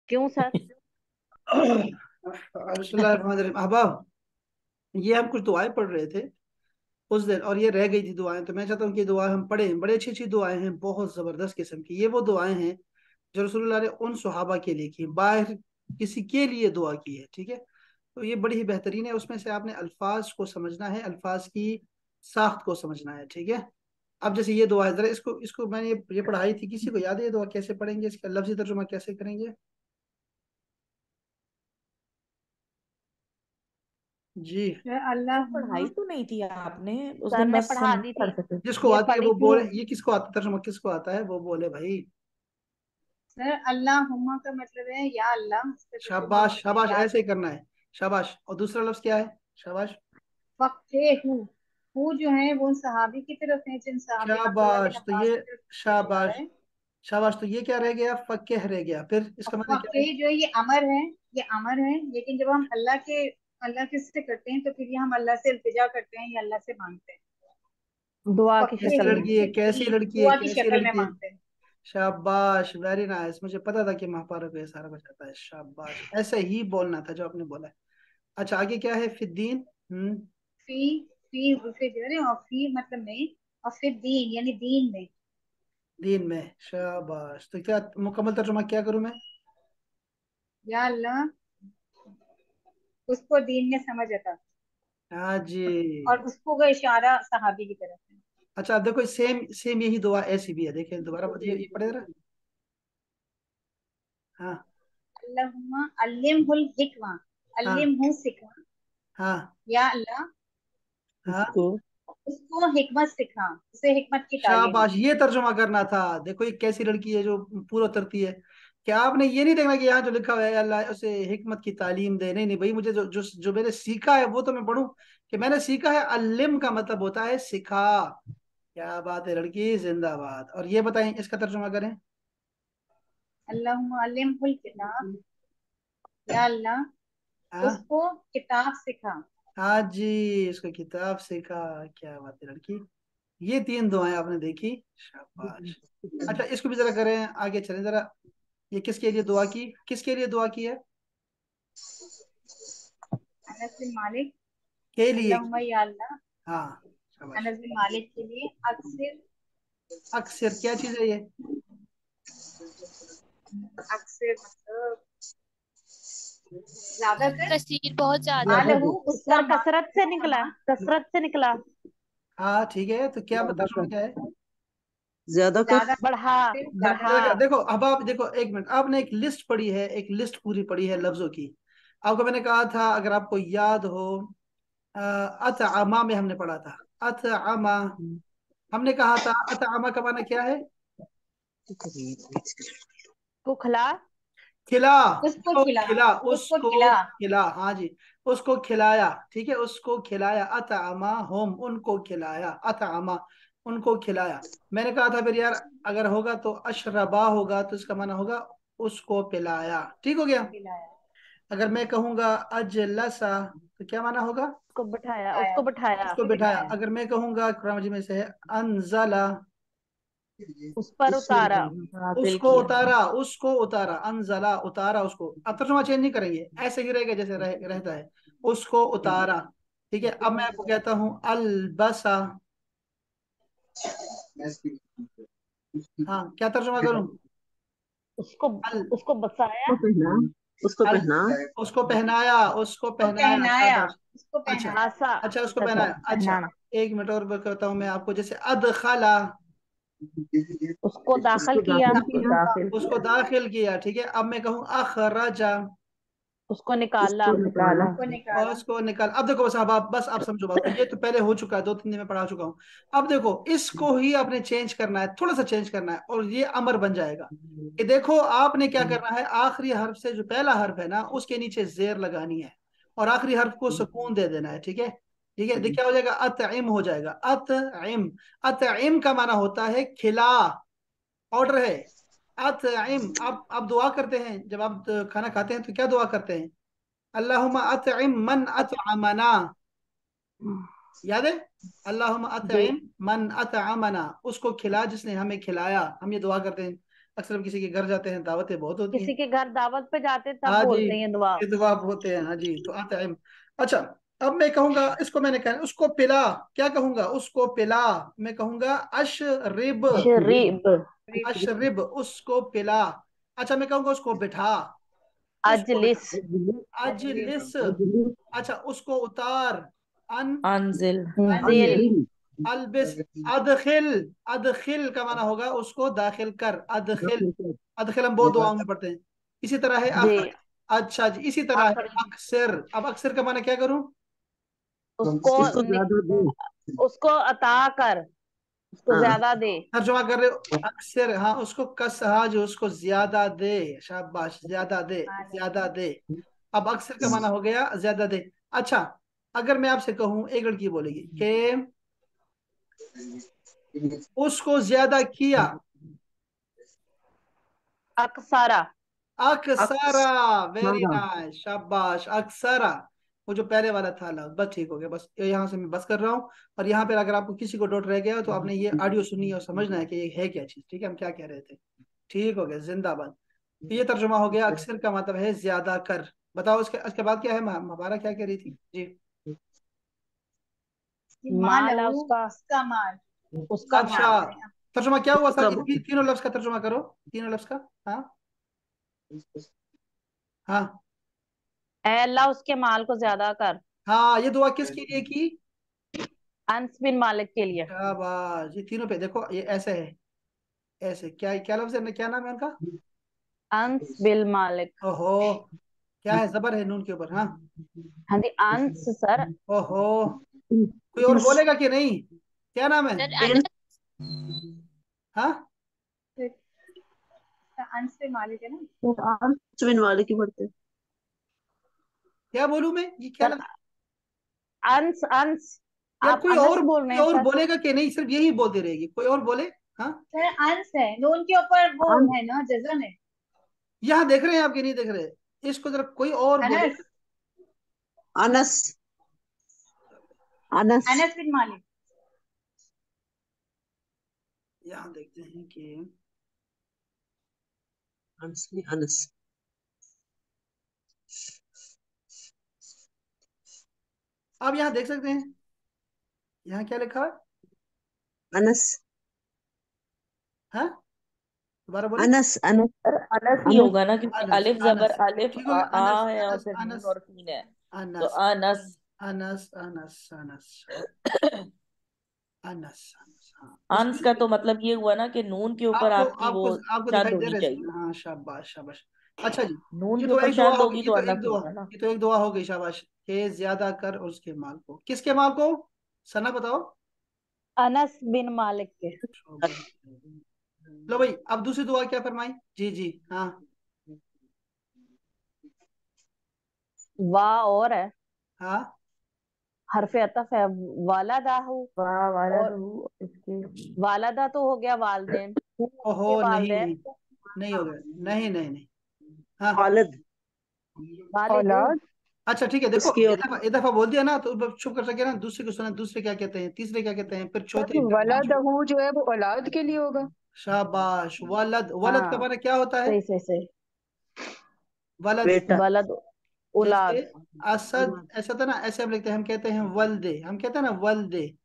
क्यों सर? अहबाब, ये हम कुछ दुआएं पढ़ रहे थे उस दिन और ये रह गई थी दुआएं, तो मैं चाहता हूँ कि ये दुआएं हम पढ़ें। बड़ी अच्छी अच्छी दुआएं हैं, बहुत जबरदस्त किस्म की। ये वो दुआएं हैं जो रसूलुल्लाह ने उन सुहाबा के लिए की, बाहर किसी के लिए दुआ की है, ठीक है। तो ये बड़ी ही बेहतरीन है। उसमें से आपने अल्फाज को समझना है, अल्फाज की साख्त को समझना है, ठीक है। अब जैसे ये दुआ है, जरा इसको इसको मैंने ये पढ़ाई थी, किसी को याद है ये दुआ कैसे पढ़ेंगे, इसका लफ्जी तर्जुमा कैसे करेंगे? जी। सर अल्लाहुम्मा। पढ़ाई तो नहीं थी आपने उस सर दिन, ने बस पढ़ा हम दी पढ़ थी। सके। जिसको ये आती है पढ़ी वो थी बोले, वो। ये किसको आता तर्जुमा किसको आता है वो बोले भाई। सर अल्लाहुम्मा का मतलब है या अल्लाह, उसका तर्जुमा शाबाश मतलब है शाबाश, या ऐसे ही अल्लाह। करना है। शाबाश। और दूसरा लफ्ज क्या है? शाबाश। फक्के हु जो है वो उन सहाबी की तरफ है जिन सहाबी अब्दुल्लाह बिन शाबाश, तो अब्बास ये की तरफ से जा रहा शाबाश। है। शाबाश, तो ये क्या रह गया? फक्के रह गया। फिर और इसका मतलब क्या फक्के है? जो है ये अमर है, ये अमर है। लेकिन जब हम अल्लाह के से करते हैं तो फिर ये हम अल्लाह से इल्तिजा करते हैं या अल्लाह से मांगते हैं। दुआ की फक्के कैसी शक्ल हु में। लड़की है, कैसी लड़की है, दुआ की कैसी शक्ल में लड़की है। मांगते हैं। शाबाश, वेरी नाइस। मुझे पता था कि महापारा को ये सारा कुछ आता है। शाबाश, ऐसे ही बोलना था जो आपने बोला है। अच्छा, आगे क्या है? फिद्दीन। फी फी उल्फे जर है, और फी मतलब में, और फिर दीन यानी दीन में। दीन में। शाबाश, तो क्या मुकम्मल तर्जुमा क्या करूं मैं? या अल्लाह उसको दीन में समझ आता, हाँ जी। और उसको का इशारा सहाबी की तरफ है। अच्छा, अब देखो सेम सेम यही दुआ ऐसी भी है, देखें दोबारा ये पढ़े जरा। हाँ अल्लाहुम्मा अल्लिमहुल हिकमा, हाँ अल्लिमहु सिखा। हाँ या अल्लाह हाँ। उसको उसको हिकमत सिखा, उसे हिकमत की तालीम शाबाश, दे। ये तर्जुमा करना था। देखो ये कैसी लड़की है जो पूरा उतरती है। क्या आपने ये नहीं देखना कि यहाँ जो लिखा हुआ है अल्लाह उसे हिकमत की तालीम दे? नहीं नहीं भाई, मुझे जो जो जो मैंने सीखा है वो तो मैं पढ़ूं। कि मैंने सीखा है, अल्लिम का मतलब होता है सिखा। क्या बात है लड़की, जिंदाबाद। और ये बताएं, इसका तर्जुमा करें। अल्लाहुम्मा अल्लिमहुल किताब, या अल्लाह हाँ उसको किताब सिखा। हाँ जी, इसको किताब सीखा। क्या बात है लड़की। ये तीन दुआएं आपने देखी। शाबाश। अच्छा, इसको भी जरा करें, आगे चलें जरा। ये किसके लिए दुआ की, किसके लिए दुआ की है? अनस बिन मालिक। के लिए अल्लाहुम्मा की। या अल्लाह हाँ। शाबाश। अनस बिन मालिक के लिए अक्सर, अक्सर क्या चीज है ये? अक्सर मतलब ज्यादातर। कसीर बहुत ज्यादा। मालहू उसका सर माल, कसरत से उसका निकला, माल। कसरत से निकला। हाँ ठीक है, तो क्या ज्यादा तर्जुमा कर, क्या है? ज्यादा कर। ज्यादा बढ़ा, फिर ज्यादा बढ़ा। देखो देखो, अब आप देखो एक मिनट, आपने एक लिस्ट पढ़ी है, एक लिस्ट पूरी पढ़ी है लफ्जों की। आपको मैंने कहा था, अगर आपको याद हो, अतआमा में हमने पढ़ा था। अतआमा, हमने कहा था अतआमा का माना क्या है? को खिला। खिला। उसको उसको खिला, खिला, उसको उसको खिला। खिला, हाँ जी। उसको खिलाया, ठीक है, उसको खिलाया। अतआमा होम, उनको खिलाया। अतआमा, उनको खिलाया। मैंने कहा था फिर यार, अगर होगा तो अशरबा होगा, तो इसका माना होगा उसको पिलाया। ठीक हो गया। खिलाया, अगर मैं कहूंगा अजलसा, तो क्या माना होगा? उसको बिठाया, बिठाया, उसको बिठाया। उसको उसको बिठाया। बिठाया। अगर मैं कहूंगा कुरान मजीद में से है अनजला, उस पर उतारा, नाजिल उसको किया। उतारा, उसको उतारा। अनजला, उतारा उसको। अब तर्जुमा चेंज नहीं करेंगे, ऐसे ही रहेगा जैसे रहता है। उसको उतारा। ठीक है, अब मैं आपको कहता हूँ अलबसा। हाँ, क्या तर्जुमा करूँ? उसको, अल उसको बसाया। उसको पहना, उसको अल पहना। उसको पहनाया, उसको उसको पहनाया। पहनाया, शाबाश। उसको अच्छा। पहनाया। आसा। अच्छा, उसको अच्छा, पहनाया। अच्छा, पहनाना। एक मिनट और बताता हूँ मैं आपको, जैसे अदखला, उसको दाखिल उसको किया। दाखिल किया, दाखिल उसको किया। दाखिल किया। ठीक है, अब मैं कहूँ अखरजा, उसको निकाला। उसको निकाला। उसको और निकाला। उसको निकाल। अब देखो साहब, आप बस आप समझो बात को, ये तो पहले हो चुका है, 2 3 दिन में पढ़ा चुका हूँ। अब देखो, इसको ही आपने चेंज करना है, थोड़ा सा चेंज करना है, और ये अमर बन जाएगा। कि देखो आपने क्या करना है, आखिरी हर्फ से जो पहला हर्फ है ना, उसके नीचे जेर लगानी है, और आखिरी हर्फ को सुकून दे देना है, ठीक है। ठीक है, क्या हो जाएगा? अतइम हो जाएगा। अतइम। अतइम का माना होता है खिला, ऑर्डर है। अतइम। आप दुआ करते हैं, जब आप खाना खाते हैं तो क्या दुआ करते हैं? अल्लाहुम्मा अतइम मन अतअमना, याद है? अल्लाहुम्मा जी। अतइम मन अतअमना, उसको खिला जिसने हमें खिलाया। हम ये दुआ करते हैं, अक्सर हम किसी के घर जाते हैं, दावतें बहुत होती हैं। किसी के घर दावत पे जाते तब हाँ जी, बोलते हैं ये दुआ। ये दुआ होते हैं, हाँ जी, तो अतइम। अच्छा, अब मैं कहूंगा इसको, मैंने कहा उसको पिला, क्या कहूंगा, उसको पिला। मैं कहूंगा अशरिब। शरीब। अशरिब, उसको पिला। अच्छा, मैं कहूंगा उसको बिठा, उसको बिठा। अजलिस। अजलिस। अच्छा, उसको उतार। अन अंजिल। अनजिल। जिल। अलबिस। अदखिल। अदखिल का माना होगा उसको दाखिल कर, अदखिल। अदखिल हम बहुत दुआओं में पढ़ते हैं। इसी तरह है जी। अच्छा जी, इसी तरह है आखिरी। अक्सर। अब अक्सर का माना क्या करूं? उसको इसको ज्यादा दे। उसको अता कर, उसको हाँ, ज्यादा दे। तर्जुमा कर रहे हो? अक्सर, हाँ, उसको कस, हाँ, जो उसको ज्यादा दे। शाबाश, ज्यादा दे। ज्यादा दे। अब अक्सर का माना हो गया ज्यादा दे। अच्छा, अगर मैं आपसे कहूं, एक लड़की बोलेगी कि उसको ज्यादा किया। अक्सारा। अक्सरा। वेरी हाँ, नाइस, शाबाश, अक्सरा। वो जो पहले वाला था लफ्ज, बस ठीक हो गया, बस यहाँ से मैं बस कर रहा हूँ। और यहाँ पे अगर आपको किसी को डाउट रह गया तो आपने ये ऑडियो सुननी है और समझना है कि ये है क्या चीज, ठीक है, हम क्या कह रहे थे। ठीक हो गया, जिंदाबाद। तो ये तर्जुमा हो गया, अक्सर का मतलब है ज्यादा कर। बताओ उसके बाद क्या है, हमारा क्या कह रही थी जी? माँ माल है लहू, उसका। उसका माल। उसका अच्छा, माल। तर्जुमा क्या हुआ उसका साथी? तीनों लफ्ज का तर्जुमा करो। तीनों लफ्ज का। हाँ। हाँ। ऐ अल्लाह उसके माल को ज्यादा कर। हाँ, ये दुआ किसके लिए की? अनस बिन मालिक के लिए। शाबाश, ये तीनों पे देखो, ये ऐसे है। ऐसे क्या क्या लफ्ज है, क्या नाम है उनका? अंस बिल मालिक। ओहो, क्या है, जबर है नून के ऊपर, हाँ। हाँ जी, अंस सर। ओहो, कोई और बोलेगा कि नहीं? क्या नाम है? हाँ। फिर अंश पे मालिक है ना। चुन वाले की पढ़ते हैं। क्या बोलूं मैं, ये क्या सर लफ्ज? अंस अंस। यार, आप अनस बोल रहे कोई हैं और सर। बोलेगा कि नहीं? सिर्फ यही बोलती रहेगी, कोई और बोले? हाँ। सर अंश है, नून के ऊपर वो अन- है ना, जज़म है। यहाँ देख रहे हैं आप कि नहीं देख रहे? इसको जरा कोई और अनस। बोलेगा। अनस। अनस। अनस बिन मालिक। यहाँ देखते हैं कि अनस नहीं, अनस। आप यहाँ देख सकते हैं, यहाँ क्या लिखा है? अनस। हाँ, दोबारा बोले। अनस। अनस। सर अनस ही अनस। होगा ना, क्योंकि अनस, अलिफ जबर अनस। अलिफ ठीक हो गया, अनस, आ है और अनस, फिर नून अनस, और सीन है। तो अनस, अनस। अनस, अनस, अनस, अनस, अनस, हाँ, अंस का तो मतलब ये हुआ ना कि नून के ऊपर आपको आपकी वो आपको आपको दिखाई शद दे होनी रहा है चाहिए। इसमें? हाँ, शाबाश, शाबाश। अच्छा जी, नून ये के तो ऊपर एक दुआ शद हो गई, होगी तो अनस दुआ, होगा ना। ये तो एक दुआ हो गई, शाबाश। के ज्यादा कर उसके माल को, किसके माल को? सना बताओ। अनस बिन मालिक के। लो भाई, अब दूसरी दुआ क्या फरमाई? जी जी, हाँ। वाह और है। हाँ। हरफ अतफ है। वालदाहु। वाह वाला और दू इसके। वालदा तो हो गया वालदेन, ओहो, उसके नहीं वालदेन। नहीं, नहीं हो गया, नहीं नहीं नहीं। हाँ। वालिद। वालिदू। औलाद। अच्छा, ठीक है, देखो, इसकी और एक दफा बोल दिया ना तो अब चुप कर सके ना, दूसरे को सुना, दूसरे क्या कहते हैं, तीसरे क्या कहते हैं, फिर चौथे, फिर पांचवे। वलदहू जो है वो औलाद के लिए होगा। शाबाश, वलद। वलद का हाँ, माना क्या होता है? सही सही सही। वलद। बेटा। वलद जैसे औलाद। असद, ऐसा था ना, ऐसे हम लिखते हैं, हम कहते हैं वल्दे, हम कहते हैं ना वल्दे।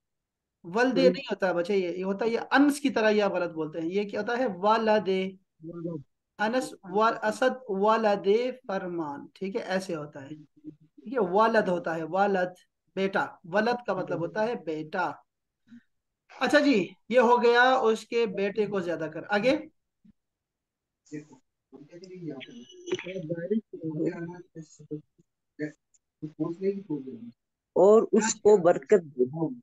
वल्दे नहीं होता बच्चे, ये होता है, ये अंस की तरह, ये आप गलत बोलते हैं, ये क्या होता है? वालदे। अनस असद वालदे फरमान, ठीक है, ऐसे होता है, ठीक है, वालद होता है, वालद, बेटा। वलद का मतलब होता है बेटा। अच्छा जी, ये हो गया उसके बेटे को ज्यादा कर, आगे। और उसको बरकत दे।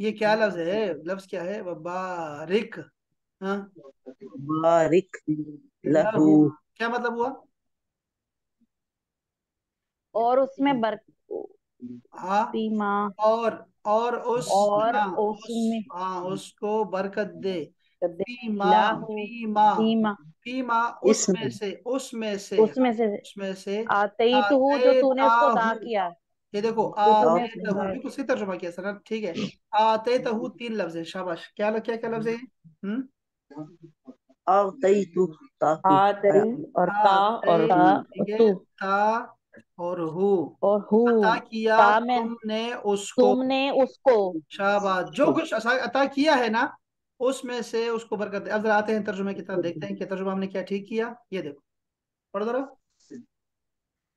ये क्या लफ्ज है? लफ्ज क्या है? बारिक। हाँ। बारिक लहू। लहू, क्या मतलब हुआ? और उसमें बर हाँ। सीमा। और उस, और हाँ, उसमें हाँ, उसको बरकत दे। दे। फीमा। लाहू। फीमा। सीमा। फीमा, उसमें इसमें। से, उसमें से, हाँ, उसमें से उसमें से। आते तू जो आते तूने उसको दा ताहू, किया। ये देखो, जो तूने आते उसको तहू दा बिल्कुल किया। सही तर्जुमा किया सर, ठीक है। आते तहू तीन लफ्ज है, शाबाश, क्या क्या क्या लफ्ज है? आतैतु ताकू आ आया। तई और ता और ता ठीक है, तू ता और हु। और हु। अता किया ता में तुमने उसको। तुमने उसको। शाबाश, जो कुछ अता किया है ना, उसमें से उसको बरकत दे। अब जरा आते हैं तर्जुमे की तरफ, देखते हैं कि तर्जुमा हमने क्या ठीक किया। ये देखो, पढ़ जरा।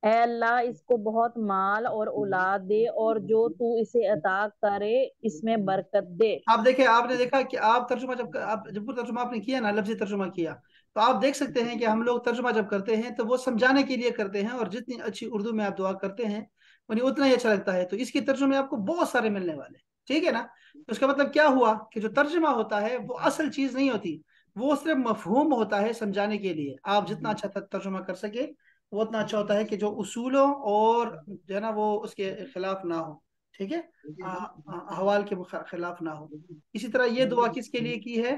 ऐ अल्लाह इसको बहुत माल और औलाद दे और जो तू इसे अता करे इसमें बरकत दे। आप देखें, आपने देखा कि आप तर्जुमा जब आप जब पूरा तर्जुमा आपने किया ना, लफ्जी तर्जुमा किया, तो आप देख सकते हैं कि हम लोग तर्जुमा जब करते हैं तो वो समझाने के लिए करते हैं, और जितनी अच्छी उर्दू में आप दुआ करते हैं उन्हें उतना ही अच्छा लगता है। तो इसकी तर्जुमे आपको बहुत सारे मिलने वाले हैं, ठीक है ना। तो उसका मतलब क्या हुआ कि जो तर्जुमा होता है वो असल चीज नहीं होती, वो सिर्फ मफहूम होता है समझाने के लिए। आप जितना अच्छा तर्जुमा कर सके वो उतना अच्छा होता है कि जो उसूलों और जो है ना वो उसके खिलाफ ना हो, ठीक है, हवाल के खिलाफ ना हो। इसी तरह ये दुआ किसके लिए की है?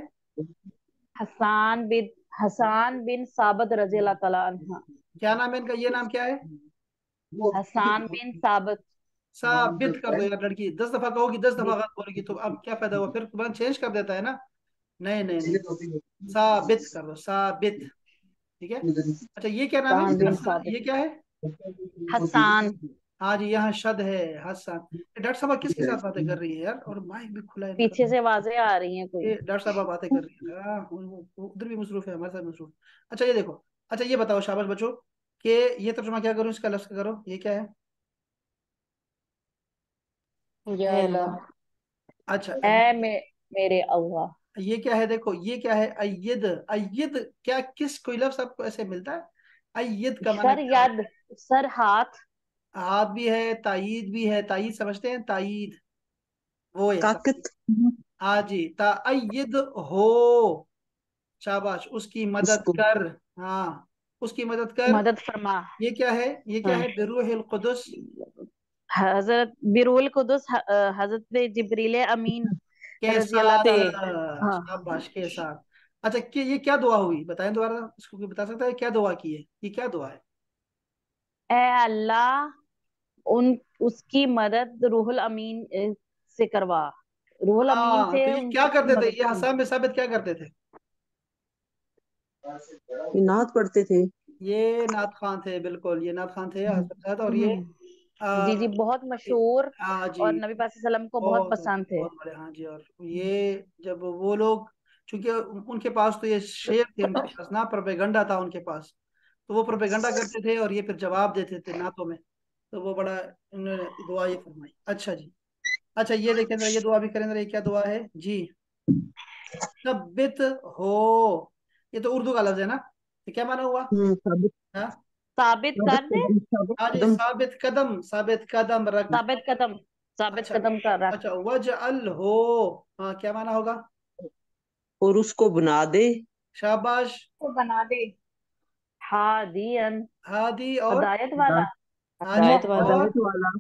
हसान बिन हसान बिन साबत रजी अल्लाह तआला अन्हा। क्या नाम है इनका? ये नाम क्या है? हसान बिन साबत। साबित कर दो यार, लड़की 10 दफा कहोगी 10 दफा गलत बोलेगी तो अब क्या फायदा हुआ? फिर तुरंत चेंज कर देता है ना। नहीं नहीं नहीं, साबित कर दो, साबित। ठीक है। अच्छा, ये क्या नाम है? हसान बिन हसन, साबित। ये क्या है? हसान। हाँ जी, यहाँ शद है, हसन। ये डॉक्टर साहब किसके साथ बातें कर रही है यार? और माइक भी खुला है इनका। पीछे से आवाजें आ रही हैं कोई। ये डॉक्टर साहब बातें कर रही है। हाँ, वो उधर भी मसरूफ है, हमारे साथ मसरूफ। अच्छा ये देखो, अच्छा ये बताओ शाबाश बच्चों, कि ये तर्जुमा क्या करूँ इसका, लफ्ज करो, ये क्या है? या है अल्लाह। अल्लाह। अच्छा, मेरे अल्लाह। ये क्या है? देखो ये क्या है? अय्यद। अय्यद क्या, किस कोई लफ्ज आपको ऐसे मिलता है? अय्यद का माना सर क्या होता यद। सर हाथ। है? हाथ भी है, तायीद भी है। तायीद समझते हैं? तायीद वो है तायीद। ताकत। हाँ जी, तायद हो। शाबाश, उसकी मदद उसको कर। हाँ, उसकी मदद कर। मदद फरमा। ये क्या है? ये क्या हाँ। है? बिरूहिल कुदस हजरत बिरुल कुदस हजरत जिब्रील अमीन के रजी अल्लाह साथ। से। हाँ। शाबाश, के साथ। अच्छा, ये क्या दुआ हुई? बताएं दोबारा, इसको कोई बता सकता है क्या दुआ की है? ये क्या दुआ है? ए अल्लाह उन उसकी मदद रूहुल अमीन से करवा। रूहुल अमीन हाँ, से तो ये क्या उसकी करते थे? मदद ये करवा। हसन बिन साबित क्या करते थे? ये नात पढ़ते थे। ये नात खान थे, बिल्कुल, ये नात खान थे हसन साहब। और ये जी आ, जी, बहुत मशहूर। हाँ जी, और नबी पाक सल्लल्लाहु अलैहि वसल्लम को बहुत बहुत पसंद थे। बहुत बड़े। हाँ जी, और ये जब वो लोग, चूंकि उनके पास तो ये शेर थे, उनके पास ना प्रोपेगंडा था उनके पास, तो वो प्रोपेगंडा करते थे और ये फिर जवाब देते थे नातों में। तो वो बड़ा, उन्होंने दुआ ये फरमाई। अच्छा जी। अच्छा ये देखें जरा, ये दुआ भी करें जरा, ये क्या दुआ है जी? सब्बित हो। ये तो उर्दू का लफ्ज है ना, ये क्या माना हुआ? साबित। हाँ। साबित साबित कर दे। कदम, साबित हाँ जी, कदम। साबित कदम, साबित कदम रख। साबित कदम। साबित अच्छा। कदम का रख। अच्छा, वजअल हो। हाँ, क्या माना होगा? और उसको बना दे। शाबाश। तो बना दे। हादियन। हादी और हदायत वाला। हिदायत। हाँ जी, हिदायत वाला। और हिदायत वाला।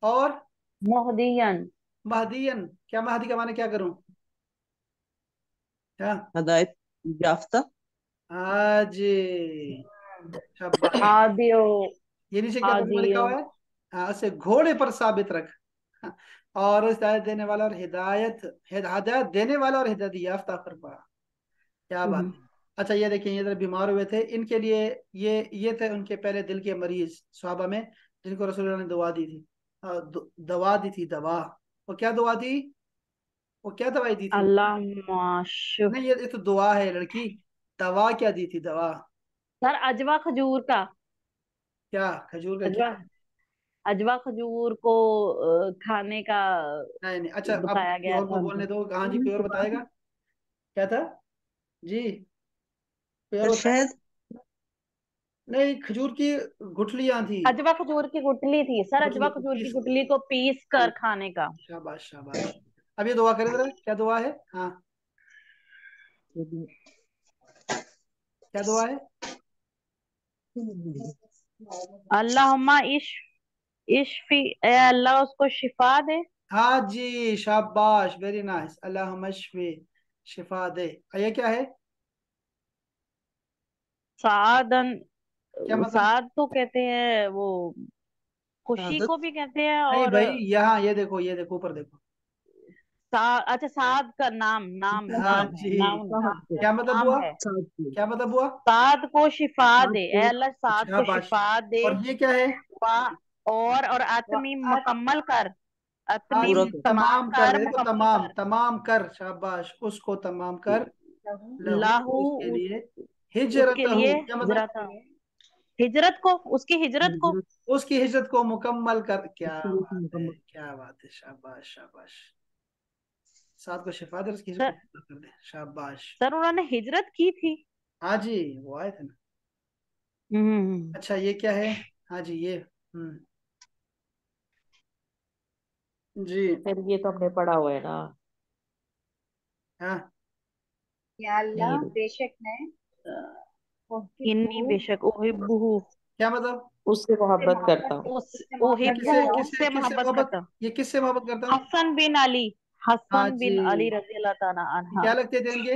और मोहदियन। महदियन। क्या महदी का माने क्या करूं? क्या? हिदायत याफ्ता। हाँ जी, शाबाश। हादियो। ये नीचे क्या तर्जुमा लिखा हादियो। हुआ है? हाँ, उसे घोड़े पर साबित रख। हाँ, और हिदायत देने वाला और हिदायत, हिदायत देने वाला और हिदायत याफ्ता फरमा। क्या बात है। अच्छा ये देखिए, ये जरा बीमार हुए थे, इनके लिए ये थे उनके पहले दिल के मरीज सहाबा में, जिनको रसूलुल्लाह ने दुआ दी थी। दवा दी थी, दवा। वो क्या दुआ दी? वो क्या दवाई दी थी? अल्लाह माशु। नहीं, ये तो दुआ है लड़की। दवा क्या दी थी? दवा। सर अजवा खजूर का। क्या खजूर का अजवा। क्या? अजवा खजूर को खाने का नहीं नहीं, अच्छा अब बताया किसी गया और को था बोलने उनको। दो। हाँ जी, कोई और बताएगा? क्या था जी? कोई और फिर बताएगा? शहद। नहीं, खजूर की गुठलियां थी। अजवा खजूर की गुठली थी सर, गुठली अजवा को खजूर की पीस। गुठली को पीस कर खाने का। शाबाश शाबाश। अब ये दुआ करें जरा, क्या दुआ है? हाँ, क्या दुआ है? अल्लाहुम्मा इश्फी। ए अल्लाह उसको शिफा दे। हाँ जी, शाबाश, वेरी नाइस। अल्लाह मशफी, शिफा दे। ये क्या है? सादन। क्या मतलब? साद तो कहते हैं वो, खुशी शहादत। को भी कहते हैं। नहीं और भाई, यहाँ ये देखो, ये देखो, ऊपर देखो। अच्छा, साद का नाम, नाम हाँ नाम है, जी। नाउन, साथ को क्या मतलब नाम हुआ? है। साथ को क्या मतलब हुआ? साद को शिफा साथ दे, को ए अल्लाह साद को शाबाश। शिफा दे। और ये क्या है? वा और अतमी वक़्त मुकम्मल कर, हाँ अतमी पूरा जी, कर तमाम तमाम कर, कर, देखो मुकम्मल तमाम, कर। तमाम कर, शाबाश, उसको तमाम कर। लहू लहू, लाहू उसके लिए। उसके हिजरतहू, लिए क्या मतलब? हिजरत, हिजरत को, उसकी हिजरत को। हिजरत उसकी हिजरत को मुकम्मल कर। क्या उसके लिए बात है, मुकम्मल क्या बात है, शाबाश शाबाश। साथ को शिफा दे, उसकी हिजरत को सर, मुकम्मल कर दे, शाबाश। सर उन्होंने हिजरत की थी। हाँ जी, वो आए थे ना। हम्म। अच्छा, ये क्या है? हाँ जी, ये। जी। फिर ये तो हमने पढ़ा हुआ है ना। हाँ। या नहीं अल्लाह ये बेशक मैं इन्नी उहिब्बुहु बेशक ओहिब्बुहु, क्या मतलब? उससे से मोहब्बत करता मोहब्बत हूँ। उस उससे ये मोहब्बत ओहिब्बुहु, किससे करता हूँ। किससे उससे किससे मोहब्बत मोहब्बत? करता हूँ। ये किससे मोहब्बत करता हूँ? हसन बिन अली, हाँ हसन बिन अली जी। रजी अल्लाह ताला ये अन्हा, क्या लगते थे इनके?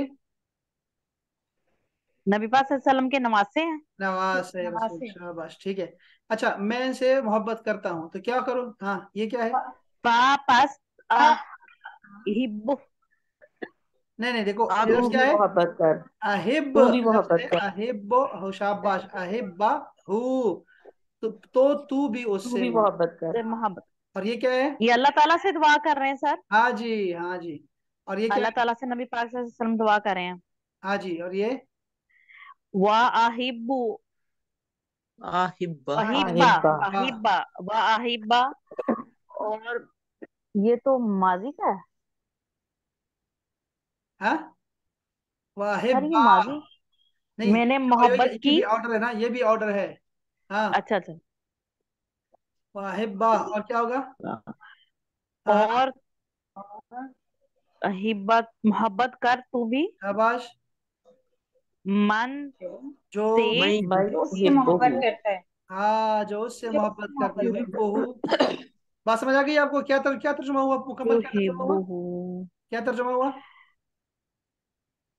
नबी पाक सल्लल्लाहु अलैहि वसल्लम के नवासे हैं। नवाज है नमाज रसूल, से शाबाश, ठीक है। अच्छा, मैं इनसे मोहब्बत करता हूँ तो क्या करूँ? हाँ, ये क्या है? वापस फ- अहिब्बु, नहीं नहीं, देखो ये अब लफ्ज तू क्या भी है? मोहब्बत कर, अहिब तू भी लफ्ज मोहब्बत है, कर, अहिब हो, शाबाश, अहिब्बा हु। तो तू भी तू उससे भी मोहब्बत। मोहब्बत कर। से मोहब्बत। और ये क्या है? ये अल्लाह ताला से दुआ कर रहे हैं सर। हाँ जी, हाँ जी। और ये क्या अल्लाह है? ताला से नबी पाक सल्लल्लाहु अलैहि वसल्लम दुआ कर रहे हैं। हाँ जी, और ये? वा अहिब्बु, आहिब्बा अहिब्बा, आहिब्बा, वाह। अहिब्बा, वा अहिब्बा। और ये तो माजी का है हाँ, सर, ये वाहिब्बा। माजी। नहीं, मैंने ये मोहब्बत ये की। भी ऑर्डर है ना, ये भी ऑर्डर है। हाँ। अच्छा अच्छा। वाहिब्बा, और क्या होगा? हाँ। और हिब्बत, मोहब्बत कर तू भी, शाबाश। मन जो जो। से, मैं मैं जो उससे मोहब्बत हिब्बुहु, करता है, हाँ, जो उससे जो मोहब्बत उससे करती मोहब्बत हुई करता है। बहू। बात समझ आ गई आपको? क्या तर्जुमा हुआ मुकम्मल? क्या तर्जुमा हुआ? युहिब्बुहु। क्या तर्जुमा हुआ?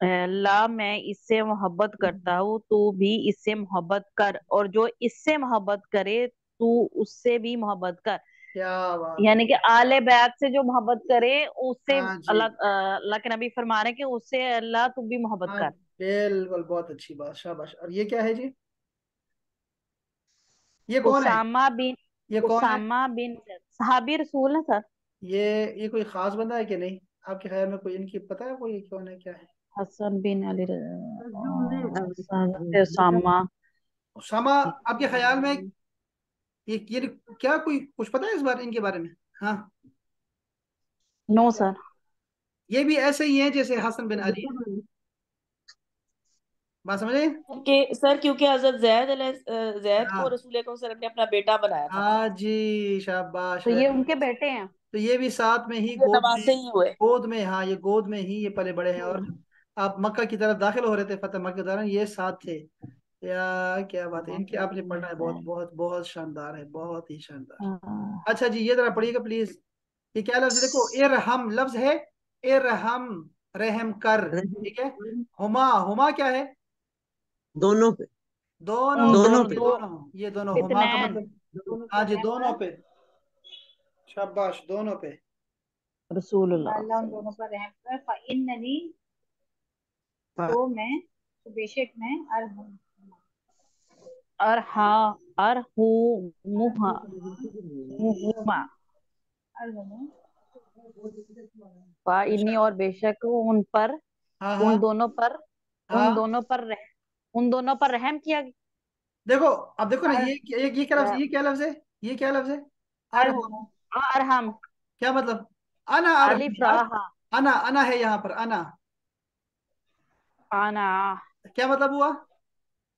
अल्लाह मैं इससे मोहब्बत करता हूँ, तू भी इससे मोहब्बत कर, और जो इससे मोहब्बत करे तू उससे भी मोहब्बत कर। क्या बात है। यानी कि आले बैत से जो मोहब्बत करे उससे हाँ जी। अल्लाह, अल्लाह के नबी फरमा रहे हैं कि उससे अल्लाह तू भी मोहब्बत हाँ, कर। बिल्कुल, बहुत अच्छी बात, शाबाश। और ये क्या है जी? ये कौन है? उसामा बिन, ये कौन है? उसामा बिन सहाबी रसूल है सर। ये ये कोई खास बंदा है कि नहीं? आपके ख्याल में कोई इनकी पता है, कोई कौन है, क्या है? हसन बिन अली तर्जुमे उसामा। उसामा। आपके ख्याल में ये क्या, कोई कुछ पता है इस बार इनके बारे में? हाँ। No sir. ये भी ऐसे ही है जैसे हसन बिन अली है। बात समझे? कि सर क्योंकि हजरत जैद को हाँ। रसूल अकरम सल्लल्लाहु अलैहि वसल्लम ने अपना बेटा बनाया था ना, हाँ जी, शाबाश, तो ये वेरी। उनके बेटे हैं। तो ये भी साथ में ही ये नवासे ही हुए। गोद में, हाँ, ये गोद में ही ये पले बड़े हैं। और आप मक्का की तरफ दाखिल हो रहे थे, फतेह मक्का के दौरान ये साथ थे। या क्या बात है, इनकी आपने पढ़ना है, बहुत बहुत बहुत शानदार है, बहुत ही शानदार। हाँ। अच्छा जी, ये जरा पढ़िएगा प्लीज। ये क्या लफ्ज है? देखो, इरहम लफ्ज है। इरहम, रहम कर। ठीक है। हुमा, हुमा क्या है? दोनों पे, दोनों उन पे, दोनों दोनों पे, ये दो दोनों, ये दोनों, हुमा का इत्नैन, मतलब। दोनों हाँ पर जी, रहम दोनों कर। पे। शाबाश, दोनों पे। रसूलुल्लाह अल्लाह उन दोनों पर रहम कर। फ़इन्ननी, पा- तो मैं, तो बेशक मैं अरहम, और हाँ, और हूँ मुहा, मुहुमा, अरहम फा अच्छा। इन्नी, और बेशक उन पर, हाँ उन हाँ। दोनों पर, उन हाँ, दोनों पर उन दोनों पर रहम किया। देखो, अब देखो ना, अर, ये क्या लफ्ज, ये क्या लफ्ज है? ये क्या लफ्ज है? अरहम अरहम। और हम क्या मतलब? अना अलिफ अरहम। राहा, अना है यहाँ पर, अना। आना, क्या मतलब हुआ?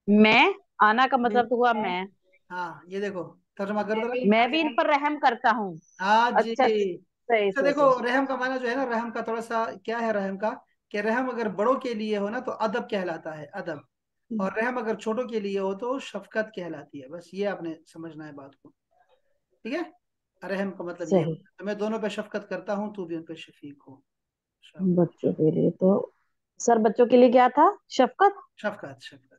मैं, आना का मतलब तो हुआ मैं मैं। हाँ, ये देखो, तर्जुमा करो मैं जरा। भी इन मैं पर भी इन रहम। पर रहम करता हूँ। हाँ जी। अच्छा अच्छा, सही अच्छा, सही देखो, सही। रहम का माना जो है ना, रहम का थोड़ा सा क्या है, रहम का, कि रहम अगर बड़ों के लिए हो ना तो अदब कहलाता है, अदब। और रहम अगर छोटों के लिए हो तो शफकत कहलाती है। बस ये आपने समझना है बात को। ठीक है। रहम का मतलब ये सही। होता है, तो मैं दोनों पे शफकत करता हूँ, तू भी उन पे शफीक हो। शाबाश। बच्चों के लिए तो, सर बच्चों के लिए क्या था? शफकत, शफकत, शफकत।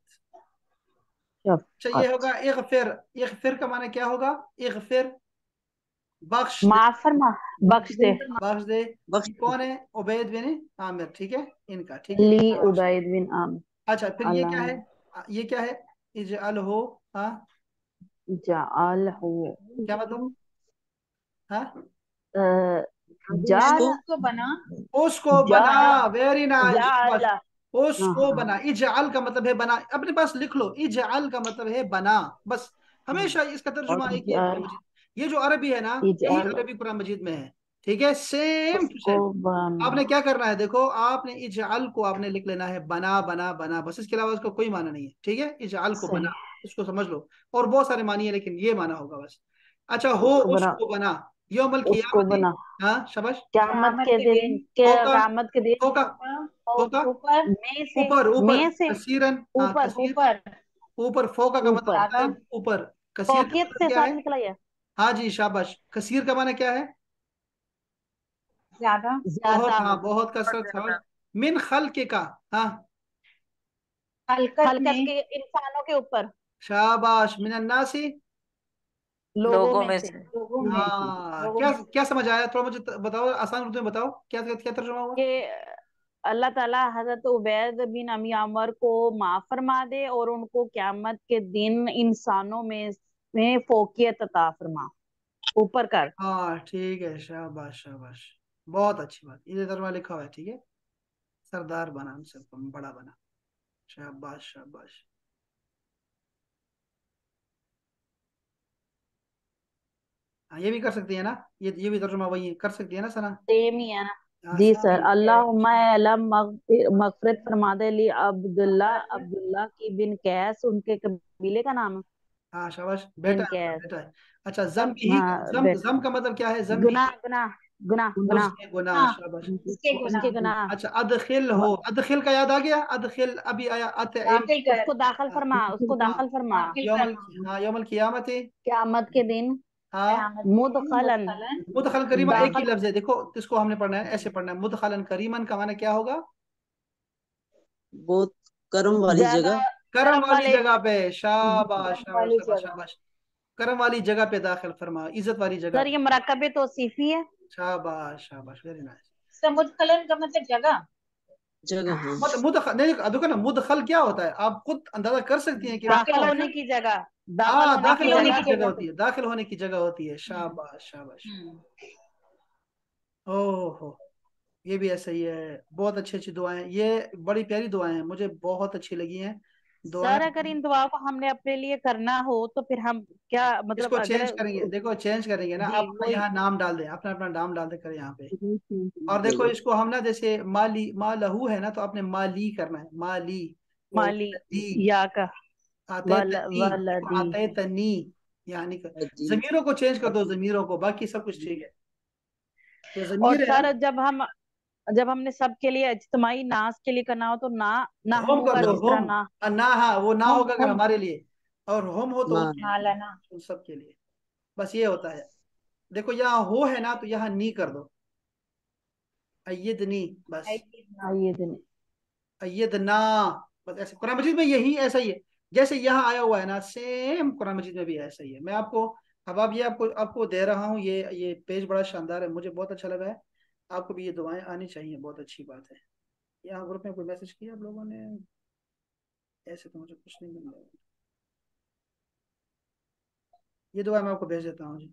अच्छा, ये शफकत। होगा इगफिर। इगफिर का माना क्या होगा? इगफिर। बख्श दे, माफ फरमा, बख्श दे। बख्श दे। बख्श ये कौन है? उबैद बिन आमिर, ठीक है, इनका, ठीक है। ली उबैद बिन आमिर। अच्छा, फिर ये क्या अल्लाह है? ये क्या है? इजअल हो, हाँ, जाल हो, क्या मतलब? हाँ, जाल, उसको उसको बना, उसको बना। जाल, वेरी नाइस, जाल। शाबाश। हाँ उसको हाँ, बना, इजअल का मतलब है बना, अपने पास लिख लो, इजअल का मतलब है बना, बस। हमेशा इसका और तर्जुमा एक ही है कुरान जाल, मजीद। ये जो अरबी है ना, यही इजाल, अरबी कुरान मजीद में है, ठीक है, सेम टू उसको सेम। बना। आपने क्या करना है, देखो, आपने इजअल को आपने लिख लेना है बना बना बना, बस, इसके अलावा उसका कोई माना नहीं है, ठीक है, इजअल को सही, बना, इसको समझ लो। और बहुत सारे मानी है, लेकिन ये माना होगा बस। अच्छा, हो, उसको बना, उसको बना, यौमल उसको कियामती। बना। हाँ, शाबाश। क़यामत क़यामत के के दिन दिन, के, होका, क़यामत के दिन होका, होका, ऊपर, में से, ऊपर, ऊपर, में से, कसीरन, हाँ, ऊपर, कसीर। ऊपर, ऊपर, फोका का मतलब ऊपर, होता है ज्यादा, ऊपर। कसीर का फौकियत मतलब से क्या साथ है? निकला है, हाँ जी, शाबाश। कसीर का माना क्या है? ज्यादा, ज्यादा, बहुत, हाँ, बहुत कसरत, शाबाश। मिन खल्के का, हाँ, हलकत खलकत में, के इंसानों के ऊपर, शाबाश। मिन अन्नासी। लोगों लोगों में में से। से। लोगों में, हाँ, लोगों क्या में से। क्या समझ आया? थोड़ा मुझे बताओ, आसान रूप में बताओ, क्या क्या तर्जुमा हुआ? कि अल्लाह ताला हजरत उबैद बिन अमी अमर को माफ फरमा दे और उनको क़यामत के दिन इंसानों में फौकियत अता फरमा, ऊपर कर। हाँ, ठीक है, शाबाश, शाबाश। बहुत अच्छी बात, ये तर्जुमा लिखा हुआ है, ठीक है। सरदार बना, हमसे बड़ा बना। शाबाश, शाबाश। हाँ, ये भी कर सकती है ना, ये भी तर्जुमा वही है, कर सकती है ना सना? सेम ही है ना। जी सर, आसान है। अल्लाहुम्मा अलम मगफिरत फरमा दे ली अब्दुल्ला, अब्दुल्ला की बिन कैस, उनके कबीले का नाम है। हाँ, शाबाश, बेटा बिन है उनका, कैस, बेटा है। अच्छा, जम सब, भी ही, हाँ जम बेटा। जम का मतलब क्या है? जम भी, गुनाह, गुनाह, गुनाह, गुनाह, उसके गुनाह, हाँ, शाबाश। उसके उसके गुनाह, गुनाह। अच्छा, अदखिल हो, अदखिल का याद आ गया? अदखिल अभी आया, अतइम। दाखिल कर, उसको दाखिल हाँ, फरमा, उसको हाँ, दाखिल फरमा। दाखिल यौमल, करना, हाँ, यौमल कियामत। क़यामत के दिन हाँ, क़यामत के दिन मुदखलन, मुदखलन, मुदखलन करीमा एक ही दाखिल, लफ्ज है, देखो, इसको हमने पढ़ना है, ऐसे पढ़ना है, मुदखलन करीमन का माना क्या होगा? बहुत कर्म वाली ज्यादा जगह। करम कर्म वाली वाले। जगह पे, शाबाश, कर्म शाबाश, वाली शाबाश, जगह। शाबाश। करम वाली जगह पे दाखिल फरमा, इज्जत वाली जगह सर पे। ये मरकब तौसीफी है। शाबाश, शाबाश, वेरी नाइस। इसका मुदखलन का मतलब जगह, जगह, हाँ। मतलब मुदखल नहीं, देखो ना, मुदखल क्या होता है, आप खुद अंदाजा कर सकती हैं कि वो क्या दाखिल दाखिल होता होना, होने है। की जगह, दाखिल हाँ, होने दाखिल की दाखिल होने होने जगह। की की जगह जगह होती पे। है, दाखिल होने की जगह होती है, हम्म, शाबाश, शाबाश। हम्म। ओहो, ये भी ऐसा ही है। बहुत अच्छी अच्छी दुआएं, ये बड़ी प्यारी दुआएं हैं, मुझे बहुत अच्छी लगी हैं दुआएं। सर अगर इन दुआओं को हमने अपने लिए करना हो तो फिर हम क्या, मतलब इसको अगर, चेंज करेंगे, देखो, चेंज करेंगे ना, जी आप अपना वही, यहाँ नाम डाल दें, अपना अपना नाम डाल दे करें यहाँ पे। और देखो, इसको हम ना, जैसे माली, मालहू है ना, तो आपने माली करना है, माली। वो माली, दी, या का, आते तनी, देखो, वलदी। आते तनी, यानी जी। जमीरों को चेंज कर दो, जमीरों को, बाकी सब कुछ ठीक है। ये और जमीर है ना, सर जब हमने सबके लिए इज्तिमाई नाश के लिए करना हो तो ना, ना होम कर होगा, दो, जिस तरह होम। ना, और ना, हाँ, वो ना हम होगा अगर हम हमारे लिए, और होम हो तो माँ। उनके लिए, मालाना, उन सब के लिए। बस ये होता है। देखो, यहाँ हो है ना, तो यहाँ नी कर दो, अय्यदनी, बस। अय्यदना, आइए दिन। अय्यदना, बस ऐसे कुरान मजीद में यही ऐसा ही है, जैसे यहाँ आया हुआ है ना, सेम कुरान मजीद में भी ऐसा ही है। मैं आपको, अब ये आपको आपको दे रहा हूँ, ये पेज बड़ा शानदार है, मुझे बहुत अच्छा लगा है। आपको भी ये दुआएं आनी चाहिए, बहुत अच्छी बात है। यहाँ ग्रुप में कोई मैसेज किया आप लोगों ने? ऐसे तो मुझे कुछ नहीं मिल रहा है। ये दुआ मैं आपको भेज देता हूँ जी।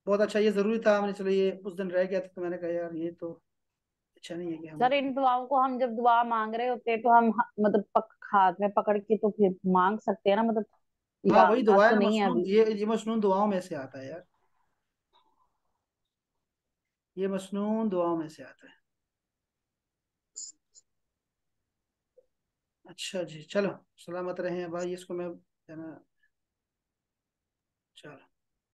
बहुत अच्छा, ये जरूरी था, मैंने, चलो, ये उस दिन रह गया था, तो मैंने कहा यार, ये तो अच्छा नहीं है कि हम। सर इन दुआओं को हम जब दुआ मांग रहे होते हैं तो हम मतलब हाथ में पकड़ के तो फिर मांग सकते हैं ना, मतलब हाँ, वही याद दुआ है तो ना, नहीं है मसनून, अभी। ये मसनून दुआओं में से आता है यार, ये मसनून दुआओं में से आता है। अच्छा जी, चलो, सलामत रहे भाई, इसको मैं, है ना, चलो।